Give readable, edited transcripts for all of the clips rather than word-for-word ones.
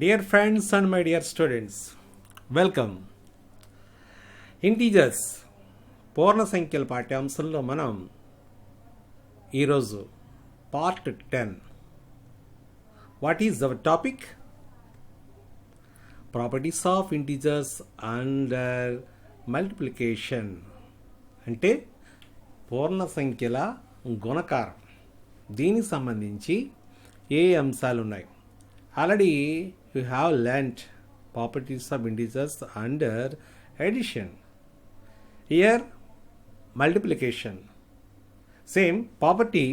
Dear friends and my dear students, welcome. Integers పూర్ణ సంఖ్యల పాఠ్యాంశంలో మనం ఈరోజు part 10. What is our topic? Properties of integers under multiplication. అంటే పూర్ణ సంఖ్యల గుణకారం. దీనికి సంబంధించి ఏ అంశాలు ఉన్నాయి? Already you have learned properties of integers under addition. Here multiplication. Same property.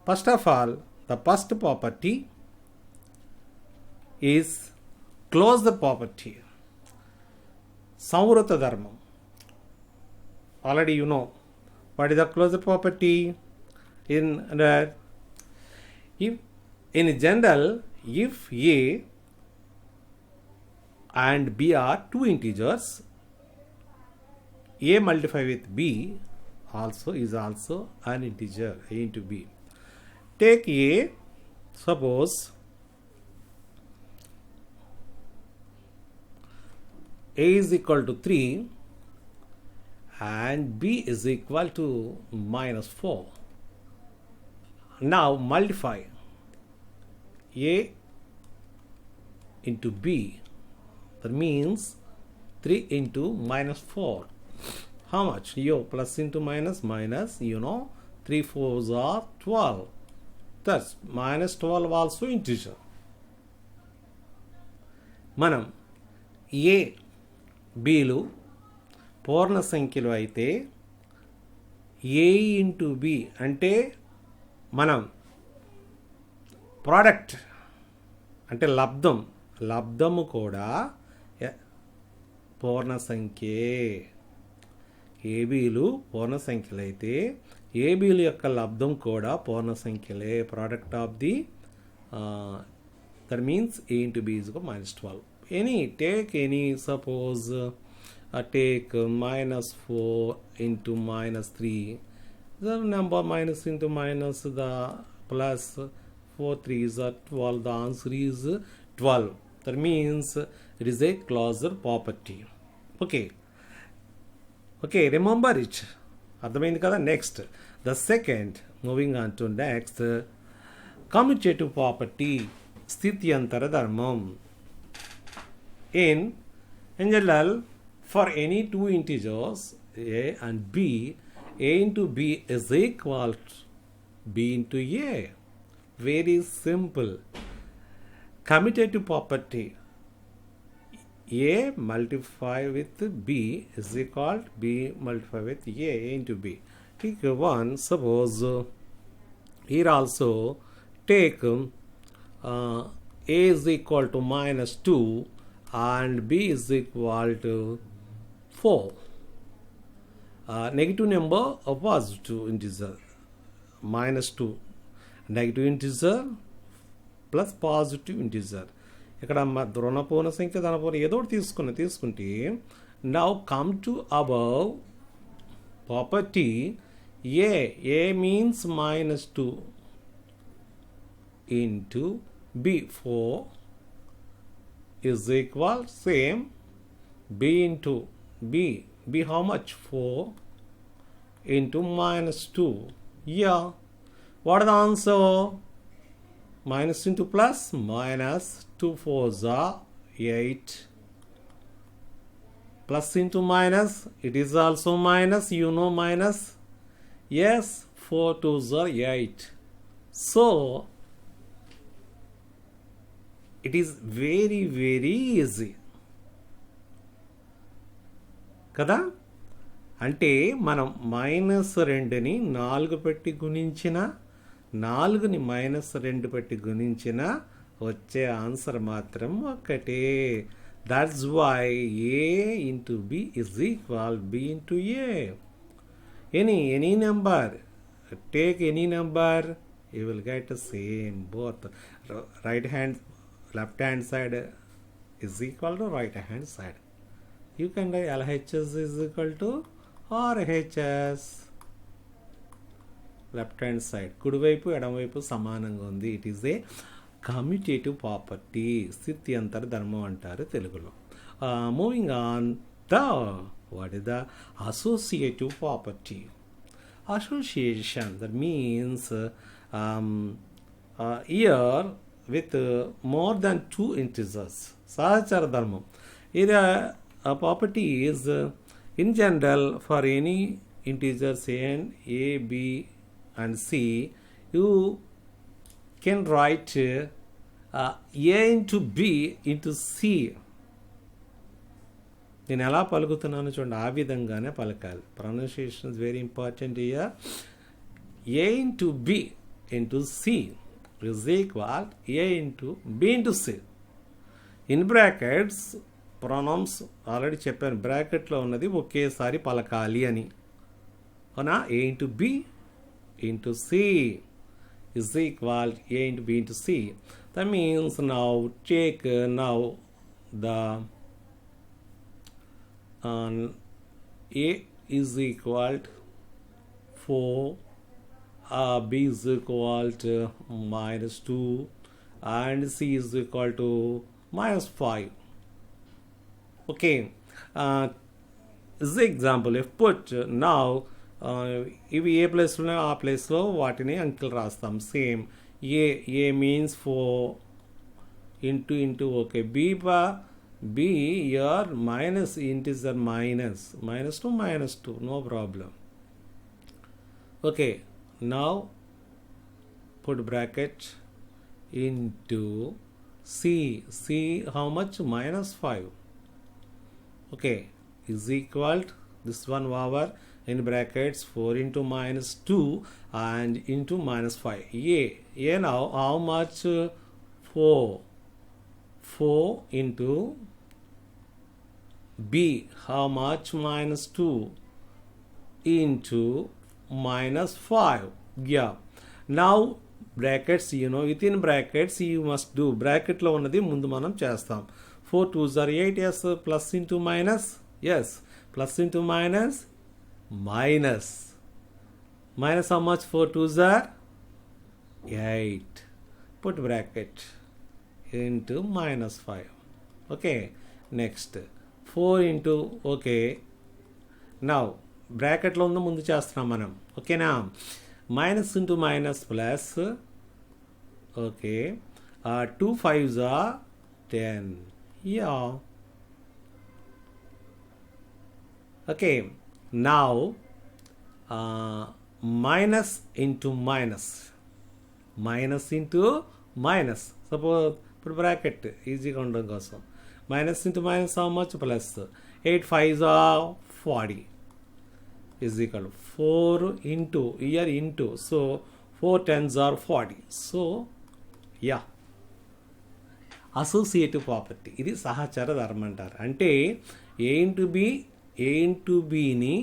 First of all, the first property is closed property. Samvrata dharmam. Already you know what is the closed property. In general, if A and B are two integers, A multiplied with B is also an integer, A into B. Take A, suppose A is equal to 3 and B is equal to -4. Now multiply A into B. That means 3 into -4. How much? Plus into minus, 3 4s are 12. Thus -12 also integer. మనం A, Bలు పూర్ణ సంఖ్యలు అయితే A into B అంటే మనం product అంటే లబ్ధము కూడా పూర్ణ సంఖ్యే. ఏబీలు పూర్ణ సంఖ్యలు అయితే ఏబీలు యొక్క లబ్ధం కూడా పూర్ణ సంఖ్యలే. Product of the that means A into B is -12. Take any, suppose take -4 into -3. The number minus into minus the plus 4 3s are 12. The answer is 12. That means it is a closed property. Okay, remember it. అర్థమైంది కదా? Next the second, moving on to next, commutative property, స్థిత్యంతర ధర్మం. In general for any two integers A and B, A into B is equal to B into A. Very simple. Commutative property, A multiplied with B is equal to B multiplied with A into B. Take one, suppose here also take A is equal to -2 and B is equal to 4. Negative number or positive integer, -2, negative integer plus positive integer. ఇక్కడ రుణ పూర్ణ సంఖ్య ధన పూర్ణ ఏదో ఒకటి తీసుకుంటే now come to above property. A means -2 into B, 4 is equal same B into B how much? 4 into -2. Yeah, what is the answer? Minus into plus, minus 2 4s are 8. Plus into minus, it is also minus, minus. Yes, 4 2s are 8. So, it is very, very easy. కదా? అంటే మనం -2ని 4 పెట్టి గుణించిన, 4ని -2 పెట్టి గుణించిన వచ్చే answer మాత్రం ఒకటే. That's why A into B is equal B into A. Any number, take any number, you will get the same. Both left hand side is equal to right hand side. You can write LHS is equal to RHS. Left hand side, కుడివైపు ఎడమవైపు సమానంగా ఉంది. It is a commutative property, స్థిత్యంతర ధర్మం అంటారు తెలుగులో. Moving on the what is the associative property. Association, that means here with more than two integers. Sahachara dharmam. Here a property is in general for any integers a, b and c, you can write a into b into c. నేను ఎలా పలుకుతున్నాను చూడండి, ఆ విధంగానే పలకాలి. Pronunciation is very important year. A into B into C is equal A into B into C. In brackets pronounce already చెప్పాను, బ్రాకెట్లో ఉన్నది ఒకేసారి పలకాలి అని. అవునా? A into B into C is equal A into B into C. That means now take now the A is equal to 4, B is equal to minus 2 and C is equal to minus 5. Okay, this example if put now ఇవి ఏ ప్లేస్లో ఆ ప్లేస్లో వాటిని అంకెలు రాస్తాం. Same A means 4 into okay. B your minus integer minus 2, no problem. Okay, now put bracket into C how much? minus 5. Okay, is equal to this one over in brackets 4 into minus 2 and into minus 5. A now how much? 4 into B how much? minus 2 into minus 5. Yeah, now brackets, within brackets you must do bracket లో ఉన్నది ముందు మనం చేస్తాం. 4 2s are 8. yes, plus into minus, yes, plus into minus how much? 4 2s are 8. Put bracket into minus 5. Okay, next 4 into okay. now బ్రాకెట్లో ఉన్న ముందు చేస్తున్నాం మనం. ఓకేనా? Minus into minus plus. Okay, 2 5s are 10. yeah, okay. now minus into minus suppose ఇప్పుడు bracket ఈజీగా ఉండడం కోసం minus into minus how much? plus 8 5s are 40 is equal to 4 into here into, so 4 10s are 40. so yeah, associative property. ఇది సహచర ధర్మం అంటారు. అంటే ఏ into బిని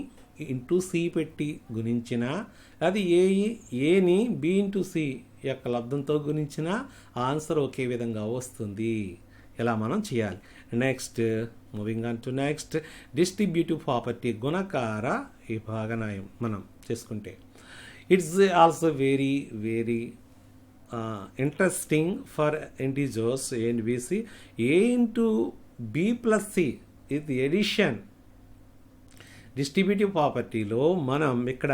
into C పెట్టి గుణించిన, అది ఏని బి ఇంటూ సి యొక్క లబ్ధంతో గుణించిన ఆన్సర్ ఒకే విధంగా వస్తుంది. ఇలా మనం చేయాలి. Next moving on to next distributive property, గుణకార విభాగనాయం మనం చేసుకుంటే it's also very very interesting for integers A and B C. A into B plus C ఇది ఎడిషన్. డిస్ట్రిబ్యూటివ్ ప్రాపర్టీలో మనం ఇక్కడ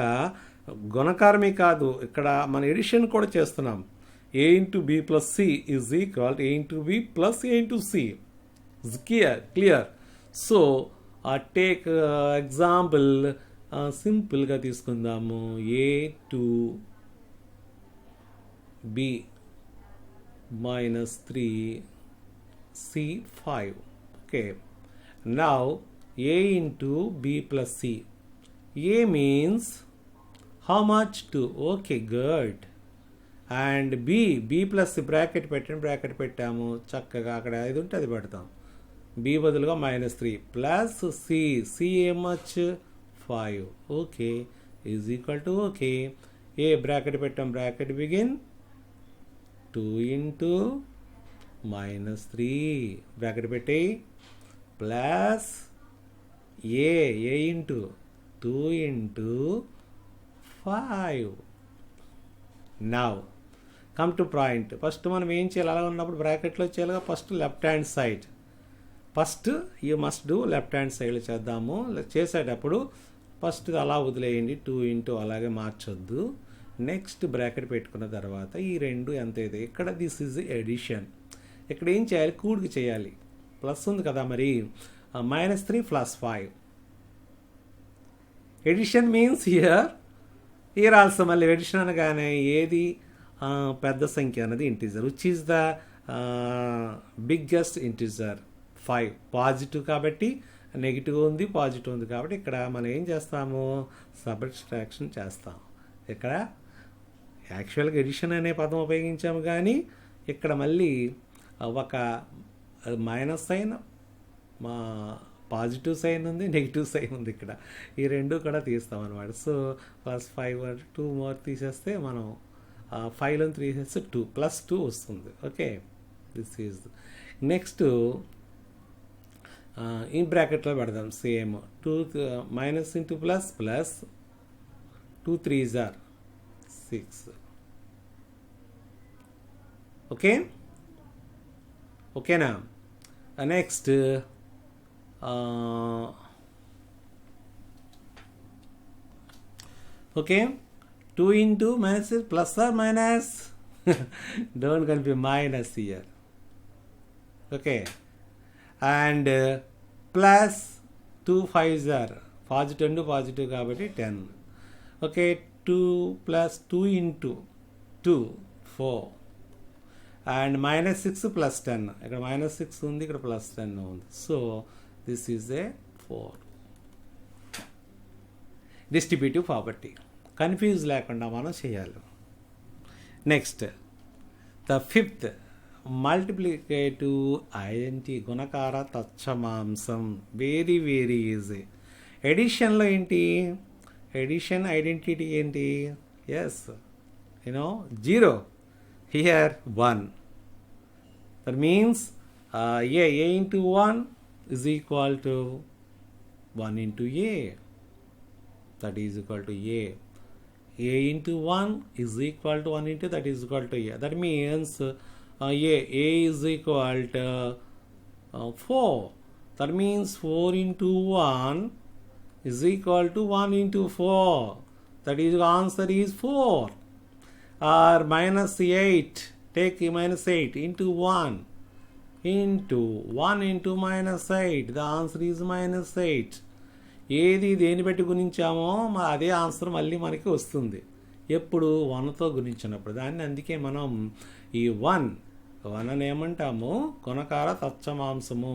గుణకారమే కాదు, ఇక్కడ మన ఎడిషన్ కూడా చేస్తున్నాం. a into b plus c is equal to a into b plus a into c. It's clear. So take example, సింపుల్గా తీసుకుందాము. a to b minus 3 c 5. okay, now a into b plus c. a means how much? 2. okay, good. And B plus bracket పెట్టాము చక్కగా. అక్కడ ఇది ఉంటే అది పెడతాం. B బదులుగా -3 plus C much 5. Okay, is equal to okay. A bracket పెట్టాం, bracket begin 2 into -3 bracket పెట్టి plus A into 2 into 5. Now come to point. First మనం ఏం చేయాలి, అలా ఉన్నప్పుడు బ్రాకెట్లో చేయాలిగా, first left hand side, first you must do left hand సైడ్లో చేద్దాము. చేసేటప్పుడు ఫస్ట్ అలా వదిలేయండి, 2 ఇంటూ అలాగే మార్చొద్దు. నెక్స్ట్ బ్రాకెట్ పెట్టుకున్న తర్వాత ఈ రెండు ఎంత అయితే ఇక్కడ దిస్ ఈజ్ ఎడిషన్. ఇక్కడ ఏం చేయాలి, కూడికి చేయాలి, ప్లస్ ఉంది కదా మరి, -3 + 5. ఎడిషన్ మీన్స్ హియర్ ఆల్సో మళ్ళీ ఎడిషన్ అనగానే ఏది పెద్ద సంఖ్య అన్నది integer, which is the biggest integer 5. Positive కాబట్టి నెగిటివ్ ఉంది, పాజిటివ్ ఉంది కాబట్టి ఇక్కడ మనం ఏం చేస్తాము, సబ్ట్రాక్షన్ చేస్తాం. ఇక్కడ యాక్చువల్గా ఎడిషన్ అనే పదం ఉపయోగించాము, కానీ ఇక్కడ మళ్ళీ ఒక మైనస్ సైన్, మా పాజిటివ్ సైన్ ఉంది, నెగిటివ్ సైన్ ఉంది, ఇక్కడ ఈ రెండు కూడా తీస్తాం అనమాట. సో +5 2 మోర్ తీసేస్తే మనం 5లో తీసేస్తే 2 +2 వస్తుంది. Okay, this is next. ఈ బ్రాకెట్లో పెడదాం same, 2 minus into plus, plus 2 3s are 6. Okay, ఓకేనా. Next okay, 2 into minus plus are minus, don't confuse minus here. Okay, and plus 2 5s are positive and positive కాబట్టి 10. Okay, 2 + 2 into 2 4, and -6 + 10, ఇక్కడ -6 ఉంది, ఇక్కడ +10 ఉంది. So this is a 4. Distributive property confuse లేకుండా మనం చేయాలి. Next the fifth, multiplicative identity, గుణకార తత్సమాంసం. Very very easy. ఎడిషన్లో ఏంటి, ఎడిషన్ ఐడెంటిటీ ఏంటి, ఎస్ యూనో 0, హియర్ 1. దట్ means a into 1 is equal to 1 into a, that is equal to a into 1 is equal to 1 into that is equal to a. That means a is equal to 4. That means 4 into 1 is equal to 1 into 4. That is, answer is 4. Or -8, take -8 into 1 into 1 into -8, the answer is -8. ఏది దేని బట్టి గుణించామో అదే answer మళ్ళీ మనకి వస్తుంది, ఎప్పుడు 1తో గుణించినప్పుడు. దాన్ని అందుకే మనం ఈ 1 అని ఏమంటాము, గుణకార తత్సమాంసము,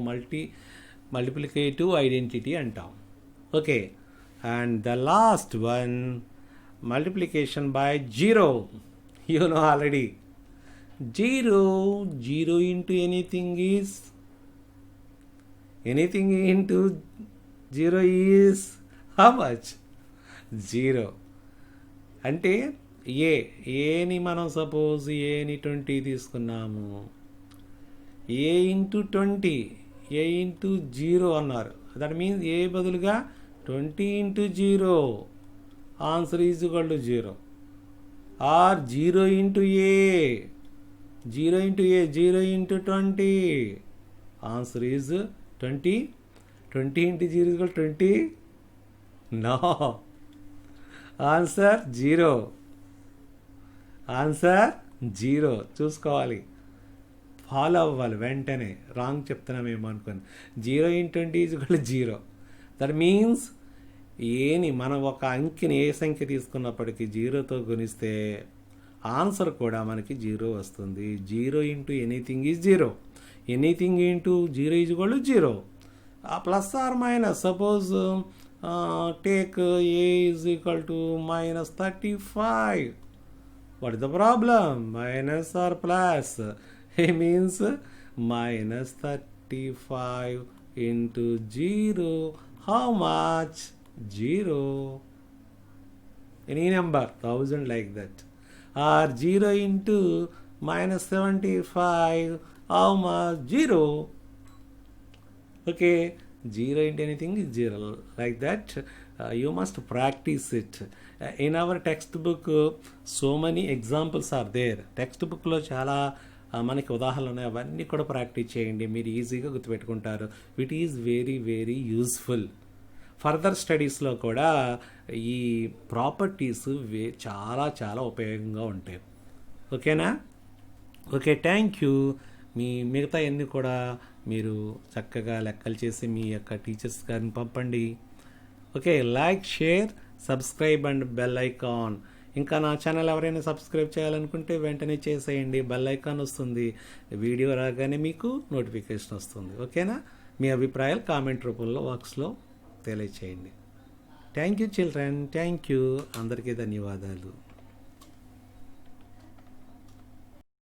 మల్టిప్లికేటివ్ ఐడెంటిటీ అంటాం. Okay, and the last one, multiplication by 0. You know already, 0 into anything into 0 is how much, 0. అంటే ఏని మనం సపోజ్ ఏని 20 తీసుకున్నాము, a into 20, a into 0 అన్నారు. దట్ మీన్స్ ఏ బదులుగా 20 into 0, answer is equal to 0. Or 0 into a, 0 into a, 0 into 20, answer is 20. 20 into 0 is equal to 20? No. Answer 0. Answer 0. చూసుకోవాలి, follow అవ్వాలి వెంటనే. రాంగ్ చెప్తున్నామేమో అనుకోండి. 0 into 20 is equal to 0. That means ఏని మనం ఒక అంకెని ఏ సంఖ్య తీసుకున్నప్పటికీ 0తో గుణిస్తే ఆన్సర్ కూడా మనకి 0 వస్తుంది. 0 into anything is 0. Anything into 0 is equal to 0. Plus are minus, suppose take A is equal to -35. What is the problem, minus or plus? It means -35 into 0. How much? 0. Any number, 1000 like that. Or 0 into -75. How much? 0. Okay. 0 into anything is 0. Like that. you must practice it. In our textbook, so many examples are there. Text బుక్లో చాలా మనకి ఉదాహరణలు ఉన్నాయి, అవన్నీ కూడా practice చేయండి, మీరు ఈజీగా గుర్తుపెట్టుకుంటారు. It is very very useful. Further స్టడీస్లో కూడా ఈ ప్రాపర్టీస్ చాలా చాలా ఉపయోగంగా ఉంటాయి. ఓకేనా? Okay, thank you. మీ మిగతా అన్నీ కూడా మీరు చక్కగా లెక్కలు చేసి మీ యొక్క టీచర్స్ గారిని పంపండి. Okay, like, share, subscribe and bell icon. ఇంకా నా ఛానల్ ఎవరైనా సబ్స్క్రైబ్ చేయాలనుకుంటే వెంటనే చేసేయండి, బెల్ ఐకాన్ వస్తుంది, వీడియో రాగానే మీకు నోటిఫికేషన్ వస్తుంది. ఓకేనా? మీ అభిప్రాయాలు కామెంట్ రూపంలో బాక్స్లో తెలియచేయండి. Thank you children, thank you, అందరికీ ధన్యవాదాలు.